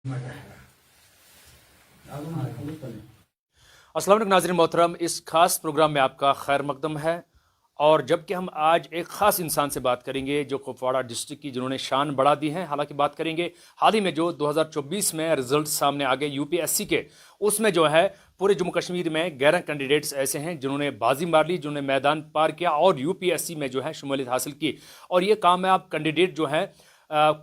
अस्सलाम वालेकुम नाज़रीन मोहतरम, इस खास प्रोग्राम में आपका खैर मकदम है। और जबकि हम आज एक ख़ास इंसान से बात करेंगे जो कुपवाड़ा डिस्ट्रिक्ट की जिन्होंने शान बढ़ा दी है। हालांकि बात करेंगे हाल ही में जो 2024 में रिजल्ट सामने आ गए यूपीएससी के, उसमें जो है पूरे जम्मू कश्मीर में 11 कैंडिडेट्स ऐसे हैं जिन्होंने बाजी मार ली, जिन्होंने मैदान पार किया और यूपीएससी में जो है शमूलियत हासिल की। और ये कामयाब कैंडिडेट जो है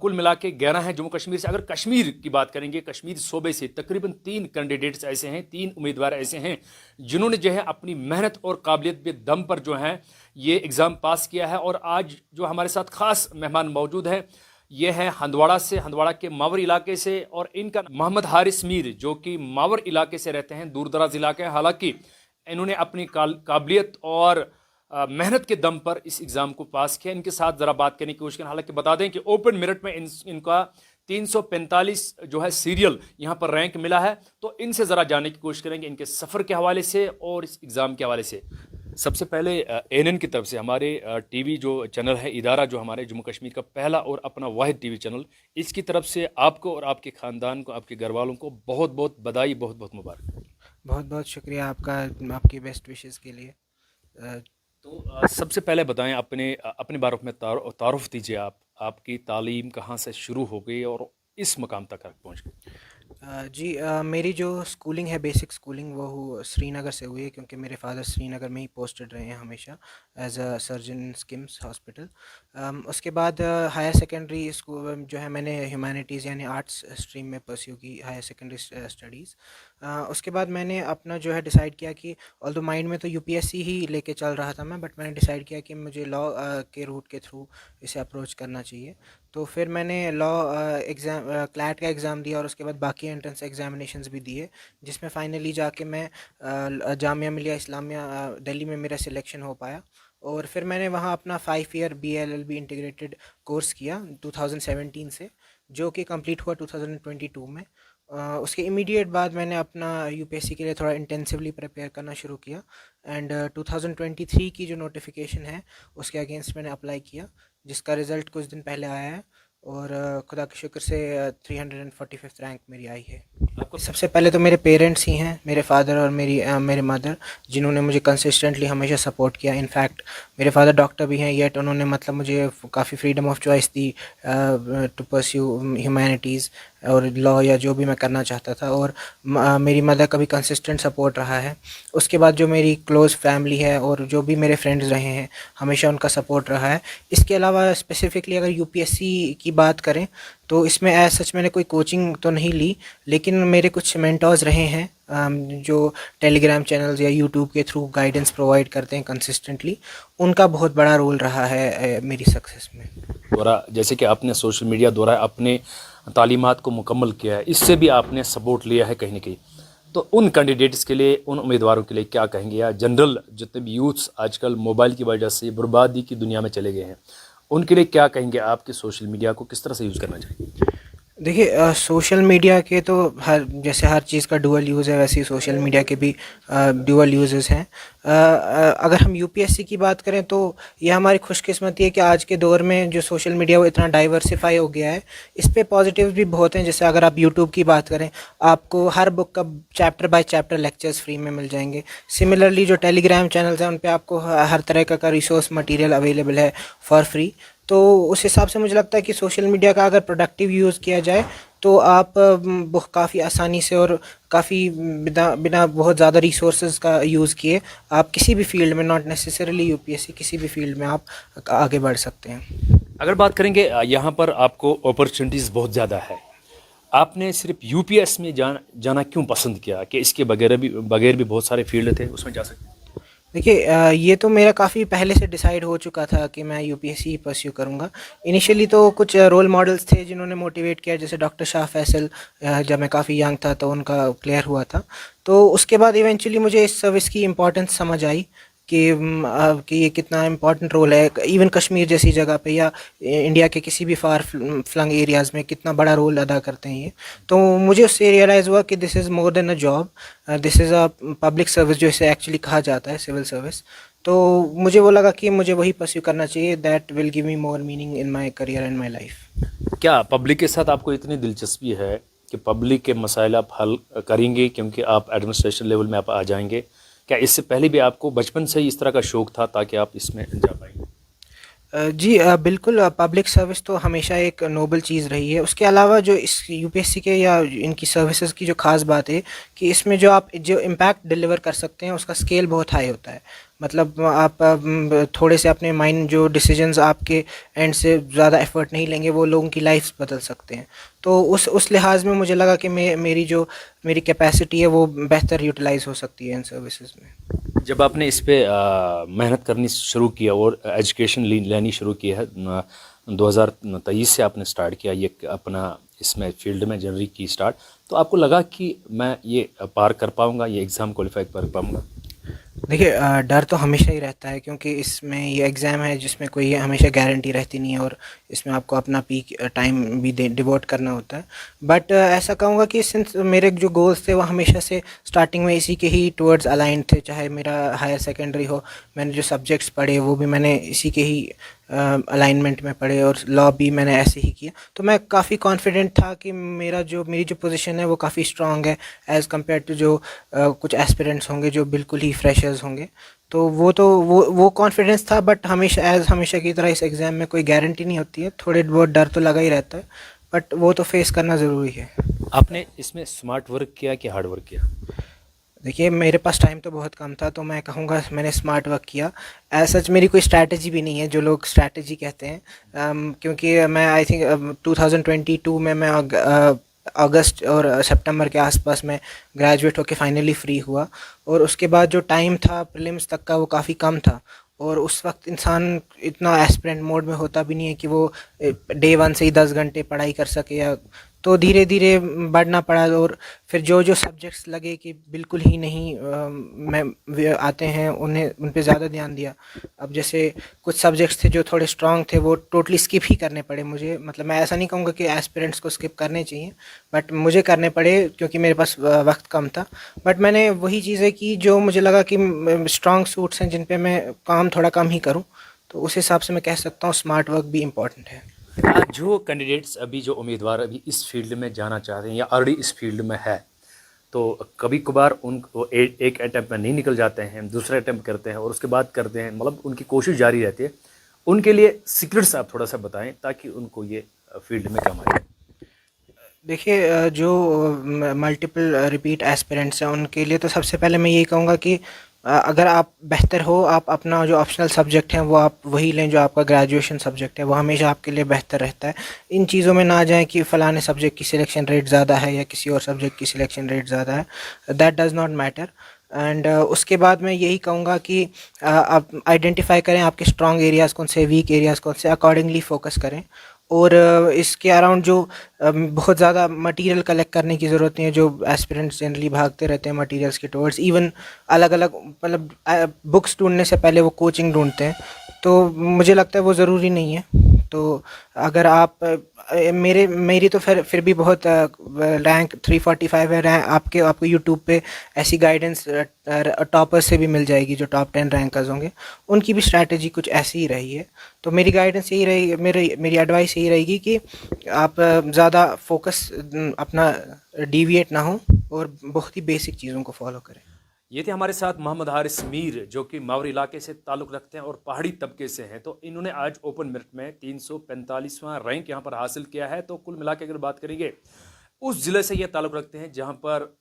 कुल मिला के 11 हैं जम्मू कश्मीर से। अगर कश्मीर की बात करेंगे, कश्मीर सूबे से तकरीबन 3 कैंडिडेट्स ऐसे हैं, 3 उम्मीदवार ऐसे हैं जिन्होंने जो है अपनी मेहनत और काबिलियत के दम पर जो है ये एग्ज़ाम पास किया है। और आज जो हमारे साथ ख़ास मेहमान मौजूद है, ये हैं हंदवाड़ा से, हंदवाड़ा के मावर इलाके से। और इनका मोहम्मद हारिस मीर, जो कि मावर इलाके से रहते हैं, दूर दराज इलाके हैं। हालांकि इन्होंने अपनी काबिलियत और मेहनत के दम पर इस एग्ज़ाम को पास किया। इनके साथ ज़रा बात करने की कोशिश करें। हालांकि बता दें कि ओपन मेरिट में इनका 345 जो है सीरियल यहाँ पर रैंक मिला है। तो इनसे ज़रा जानने की कोशिश करेंगे इनके सफ़र के हवाले से और इस एग्ज़ाम के हवाले से। सबसे पहले एएनएन की तरफ से, हमारे टीवी जो चैनल है, इदारा जो हमारे जम्मू कश्मीर का पहला और अपना वाहिद टीवी चैनल, इसकी तरफ से आपको और आपके ख़ानदान को, आपके घर वालों को बहुत बहुत बधाई, बहुत बहुत मुबारक। बहुत बहुत शुक्रिया आपका, आपकी बेस्ट विशेस के लिए। तो सबसे पहले बताएं, अपने बारे में तारुफ दीजिए। आपकी तालीम कहाँ से शुरू हो गई और इस मकाम तक पहुँच गई? जी, मेरी जो स्कूलिंग है, बेसिक स्कूलिंग, वो श्रीनगर से हुई है क्योंकि मेरे फादर श्रीनगर में ही पोस्टेड रहे हैं हमेशा as a surgeon in SKIMS hospital. उसके बाद हायर सेकेंडरी स्कूल जो है मैंने ह्यूमैनिटीज़ यानी आर्ट्स स्ट्रीम में परस्यू की हायर सेकेंडरी स्टडीज़। उसके बाद मैंने अपना जो है डिसाइड किया कि ऑल्दो माइंड में तो यूपीएससी ही लेके चल रहा था मैं, बट मैंने डिसाइड किया कि मुझे लॉ के रूट के थ्रू इसे अप्रोच करना चाहिए। तो फिर मैंने लॉ एग्ज़ाम, क्लैट का एग्ज़ाम दिया और उसके बाद बाकी एंट्रेंस एग्जामिनेशंस भी दिए, जिसमें फ़ाइनली जाके मैं जामिया मिलिया इस्लामिया दिल्ली में मेरा सिलेक्शन हो पाया। और फिर मैंने वहाँ अपना 5 ईयर बीएलएलबी इंटीग्रेटेड कोर्स किया 2017 से, जो कि कंप्लीट हुआ 2022 में। उसके इमीडिएट बाद मैंने अपना यूपीएससी के लिए थोड़ा इंटेंसिवली प्रिपेयर करना शुरू किया एंड 2023 की जो नोटिफिकेशन है उसके अगेंस्ट मैंने अप्लाई किया, जिसका रिज़ल्ट कुछ दिन पहले आया है। और खुदा के शुक्र से 345th रैंक मेरी आई है। सबसे पहले तो मेरे पेरेंट्स ही हैं, मेरे फादर और मेरे मदर, जिन्होंने मुझे कंसिस्टेंटली हमेशा सपोर्ट किया। इनफैक्ट मेरे फादर डॉक्टर भी हैं, येट उन्होंने मतलब मुझे काफ़ी फ्रीडम ऑफ चॉइस दी टू परस्यू ह्यूमैनिटीज़ और लॉ या जो भी मैं करना चाहता था। और मेरी मदर का भी कंसिस्टेंट सपोर्ट रहा है। उसके बाद जो मेरी क्लोज़ फैमिली है और जो भी मेरे फ्रेंड्स रहे हैं, हमेशा उनका सपोर्ट रहा है। इसके अलावा स्पेसिफ़िकली अगर यूपीएससी की बात करें तो इसमें सच मैंने कोई कोचिंग तो नहीं ली, लेकिन मेरे कुछ मेंटर्स रहे हैं जो टेलीग्राम चैनल्स या यूट्यूब के थ्रू गाइडेंस प्रोवाइड करते हैं कंसिस्टेंटली। उनका बहुत बड़ा रोल रहा है मेरी सक्सेस में। द्वारा जैसे कि आपने सोशल मीडिया द्वारा अपने तालीमात को मुकम्मल किया है, इससे भी आपने सपोर्ट लिया है कहीं ना कहीं। तो उन कैंडिडेट्स के लिए, उन उम्मीदवारों के लिए क्या कहेंगे, या जनरल जितने भी यूथ्स आजकल मोबाइल की वजह से बर्बादी की दुनिया में चले गए हैं, उनके लिए क्या कहेंगे? आपके सोशल मीडिया को किस तरह से यूज़ करना चाहिए? देखिए, सोशल मीडिया के तो जैसे हर चीज़ का डुअल यूज़ है, वैसे ही सोशल मीडिया के भी डुअल यूजेस हैं। अगर हम यूपीएससी की बात करें तो यह हमारी खुशकिस्मती है कि आज के दौर में जो सोशल मीडिया वो इतना डाइवर्सिफाई हो गया है। इस पे पॉजिटिव भी बहुत हैं। जैसे अगर आप यूट्यूब की बात करें, आपको हर बुक का chapter by chapter lectures free में मिल जाएंगे। सिमिलरली जो टेलीग्राम चैनल्स हैं उन पे आपको हर तरह का रिसोर्स मटेरियल अवेलेबल है फॉर फ्री। तो उस हिसाब से मुझे लगता है कि सोशल मीडिया का अगर प्रोडक्टिव यूज़ किया जाए तो आप काफ़ी आसानी से और काफ़ी बिना बहुत ज़्यादा रिसोर्सेज का यूज़ किए आप किसी भी फील्ड में, नॉट नेसेसरली यूपीएससी, किसी भी फील्ड में आप आगे बढ़ सकते हैं। अगर बात करेंगे, यहाँ पर आपको अपॉर्चुनिटीज़ बहुत ज़्यादा है, आपने सिर्फ यूपीएस में जाना क्यों पसंद किया कि इसके बगैर भी बहुत सारे फील्ड थे, उसमें जा सकते हैं? देखिए, ये तो मेरा काफ़ी पहले से डिसाइड हो चुका था कि मैं यूपीएससी ही परस्यू करूँगा। इनिशियली तो कुछ रोल मॉडल्स थे जिन्होंने मोटिवेट किया, जैसे डॉक्टर शाह फैसल, जब मैं काफ़ी यंग था तो उनका क्लियर हुआ था। तो उसके बाद इवेंचुअली मुझे इस सर्विस की इम्पोर्टेंस समझ आई कि ये कितना इम्पोर्टेंट रोल है, इवन कश्मीर जैसी जगह पे या इंडिया के किसी भी फार फ्लंग एरियाज़ में कितना बड़ा रोल अदा करते हैं ये। तो मुझे उससे रियलाइज़ हुआ कि this is more than a job, this is a public service, जो इसे एक्चुअली कहा जाता है, सिविल सर्विस। तो मुझे वो लगा कि मुझे वही परस्यू करना चाहिए, that will give me more meaning in my career and my life. क्या पब्लिक के साथ आपको इतनी दिलचस्पी है कि पब्लिक के मसाइल आप हल करेंगे क्योंकि आप एडमिनिस्ट्रेशन लेवल में आप आ जाएंगे? क्या इससे पहले भी आपको बचपन से ही इस तरह का शौक़ था ताकि आप इसमें जा पाएंगे? जी बिल्कुल पब्लिक सर्विस तो हमेशा एक नोबल चीज़ रही है। उसके अलावा जो इस यूपीएससी के या इनकी सर्विसेज की जो ख़ास बात है कि इसमें जो आप जो इम्पैक्ट डिलीवर कर सकते हैं उसका स्केल बहुत हाई होता है। मतलब आप थोड़े से अपने माइंड जो डिसीजंस आपके एंड से ज़्यादा एफर्ट नहीं लेंगे वो लोगों की लाइफ बदल सकते हैं। तो उस लिहाज में मुझे लगा कि मेरी कैपेसिटी है वो बेहतर यूटिलाइज़ हो सकती है इन सर्विसेज में। जब आपने इस पे मेहनत करनी शुरू किया और एजुकेशन लेनी शुरू की है 2023 से आपने स्टार्ट किया ये अपना इसमें फील्ड में जनवरी की स्टार्ट, तो आपको लगा कि मैं ये पार कर पाऊँगा, ये एग्ज़ाम क्वालिफाई कर पाऊँगा? देखिए डर तो हमेशा ही रहता है क्योंकि इसमें ये एग्ज़ाम है जिसमें कोई हमेशा गारंटी रहती नहीं है और इसमें आपको अपना पीक टाइम भी डिवोट करना होता है। बट ऐसा कहूँगा कि सिंस मेरे जो गोल्स थे वो हमेशा से स्टार्टिंग में इसी के ही टुवर्ड्स अलाइंड थे। चाहे मेरा हायर सेकेंडरी हो, मैंने जो सब्जेक्ट्स पढ़े वो भी मैंने इसी के ही अलाइनमेंट में पढ़े और लॉ भी मैंने ऐसे ही किया। तो मैं काफ़ी कॉन्फिडेंट था कि मेरी जो पोजीशन है वो काफ़ी स्ट्रांग है एज़ कम्पेयर टू जो कुछ एस्पिरेंट्स होंगे जो बिल्कुल ही फ्रेशर्स होंगे। तो वो कॉन्फिडेंस था। बट हमेशा की तरह इस एग्ज़ाम में कोई गारंटी नहीं होती है, थोड़े बहुत डर तो लगा ही रहता है, बट वो तो फेस करना ज़रूरी है। आपने इसमें स्मार्ट वर्क किया कि हार्ड वर्क किया? देखिए मेरे पास टाइम तो बहुत कम था तो मैं कहूँगा मैंने स्मार्ट वर्क किया। एज़ सच मेरी कोई स्ट्रैटेजी भी नहीं है जो लोग स्ट्रैटेजी कहते हैं। क्योंकि मैं आई थिंक 2022 में मैं अगस्त और सितंबर के आसपास में ग्रेजुएट होकर फाइनली फ्री हुआ और उसके बाद जो टाइम था प्रीलिम्स तक का वो काफ़ी कम था और उस वक्त इंसान इतना एस्पिरेंट मोड में होता भी नहीं है कि वो डे वन से ही 10 घंटे पढ़ाई कर सके या तो धीरे धीरे बढ़ना पड़ा और फिर जो सब्जेक्ट्स लगे कि बिल्कुल ही नहीं मैं आते हैं उन पे ज़्यादा ध्यान दिया। अब जैसे कुछ सब्जेक्ट्स थे जो थोड़े स्ट्रांग थे वो टोटली स्किप ही करने पड़े मुझे। मतलब मैं ऐसा नहीं कहूँगा कि एस्पिरेंट्स को स्किप करने चाहिए बट मुझे करने पड़े क्योंकि मेरे पास वक्त कम था। बट मैंने वही चीज़ें की जो मुझे लगा कि स्ट्रांग सूट्स हैं जिन पर मैं काम थोड़ा कम ही करूँ, तो उस हिसाब से मैं कह सकता हूँ स्मार्ट वर्क भी इम्पॉर्टेंट है। जो कैंडिडेट्स अभी जो उम्मीदवार अभी इस फील्ड में जाना चाहते हैं या ऑलरेडी इस फील्ड में है, तो कभी कभार उनको एक अटैम्प्ट में नहीं निकल जाते हैं, दूसरा अटैम्प्ट करते हैं और उसके बाद करते हैं, मतलब उनकी कोशिश जारी रहती है। उनके लिए सीक्रेट्स आप थोड़ा सा बताएं ताकि उनको ये फील्ड में काम आए। देखिए जो मल्टीपल रिपीट एस्पिरेंट्स हैं उनके लिए तो सबसे पहले मैं यही कहूँगा कि अगर आप बेहतर हो आप अपना जो ऑप्शनल सब्जेक्ट हैं वो आप वही लें जो आपका ग्रेजुएशन सब्जेक्ट है, वो हमेशा आपके लिए बेहतर रहता है। इन चीज़ों में ना जाएं कि फ़लाने सब्जेक्ट की सिलेक्शन रेट ज़्यादा है या किसी और सब्जेक्ट की सिलेक्शन रेट ज़्यादा है, that does not matter. And उसके बाद मैं यही कहूँगा कि आप आइडेंटिफाई करें आपके स्ट्रॉन्ग एरियाज़ कौन से, वीक एरियाज़ कौन से, अकॉर्डिंगली फ़ोकस करें। और इसके अराउंड जो बहुत ज़्यादा मटेरियल कलेक्ट करने की ज़रूरत नहीं है। जो एस्पिरेंट्स जनरली भागते रहते हैं मटेरियल्स के टुवर्ड्स, इवन अलग अलग मतलब बुक्स ढूंढने से पहले वो कोचिंग ढूंढते हैं, तो मुझे लगता है वो ज़रूरी नहीं है। तो अगर आप मेरी तो फिर भी बहुत रैंक 345 है रैंक। आपको यूट्यूब पे ऐसी गाइडेंस टॉपर्स से भी मिल जाएगी जो टॉप 10 रैंकर्स होंगे, उनकी भी स्ट्रैटेजी कुछ ऐसी ही रही है। तो मेरी गाइडेंस यही रहेगी, मेरी एडवाइस यही रहेगी कि आप ज़्यादा फोकस अपना डिविएट ना हो और बहुत ही बेसिक चीज़ों को फॉलो करें। ये थे हमारे साथ मोहम्मद हारिस मीर जो कि मावरी इलाके से ताल्लुक़ रखते हैं और पहाड़ी तबके से हैं। तो इन्होंने आज ओपन मेरिट में 345वां रैंक यहाँ पर हासिल किया है। तो कुल मिला के अगर बात करेंगे उस ज़िले से ये ताल्लुक़ रखते हैं जहाँ पर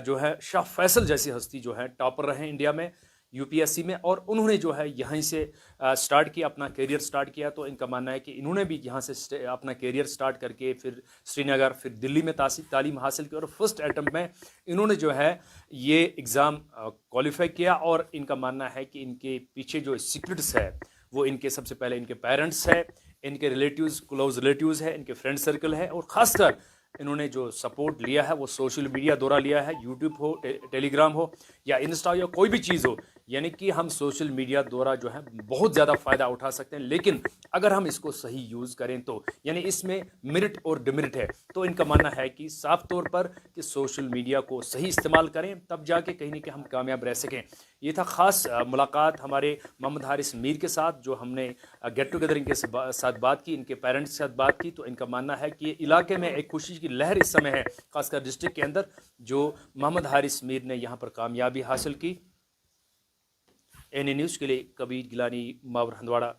जो है शाह फैसल जैसी हस्ती जो है टॉपर रहे इंडिया में यूपीएससी में, और उन्होंने जो है यहीं से स्टार्ट किया, अपना करियर स्टार्ट किया। तो इनका मानना है कि इन्होंने भी यहाँ से अपना करियर स्टार्ट करके फिर श्रीनगर, फिर दिल्ली में तालीम हासिल की और फर्स्ट अटैम्प्ट में इन्होंने जो है ये एग्ज़ाम क्वालिफाई किया। और इनका मानना है कि इनके पीछे जो सीक्रेट्स है वो इनके सबसे पहले इनके पेरेंट्स है, इनके रिलेटिव्स, क्लोज रिलेटिव्स है, इनके फ्रेंड सर्कल है, और ख़ासकर इन्होंने जो सपोर्ट लिया है वो सोशल मीडिया द्वारा लिया है। यूट्यूब हो, टेलीग्राम हो या इंस्टा या कोई भी चीज़ हो, यानी कि हम सोशल मीडिया द्वारा जो है बहुत ज़्यादा फ़ायदा उठा सकते हैं, लेकिन अगर हम इसको सही यूज़ करें तो यानी इसमें मेरिट और डिमेरिट है। तो इनका मानना है कि साफ तौर पर कि सोशल मीडिया को सही इस्तेमाल करें, तब जाके कहीं ना कहीं हम कामयाब रह सकें। ये था ख़ास मुलाकात हमारे मोहम्मद हारिस मीर के साथ, जो हमने गेट टुगेदर के साथ बात की, इनके पेरेंट्स के साथ बात की। तो इनका मानना है कि ये इलाके में एक खुशी की लहर इस समय है, खासकर डिस्ट्रिक्ट के अंदर, जो मोहम्मद हारिस मीर ने यहाँ पर कामयाबी हासिल की। एन न्यूज़ के लिए कबीर गिलानी, मावर हंदवाड़ा।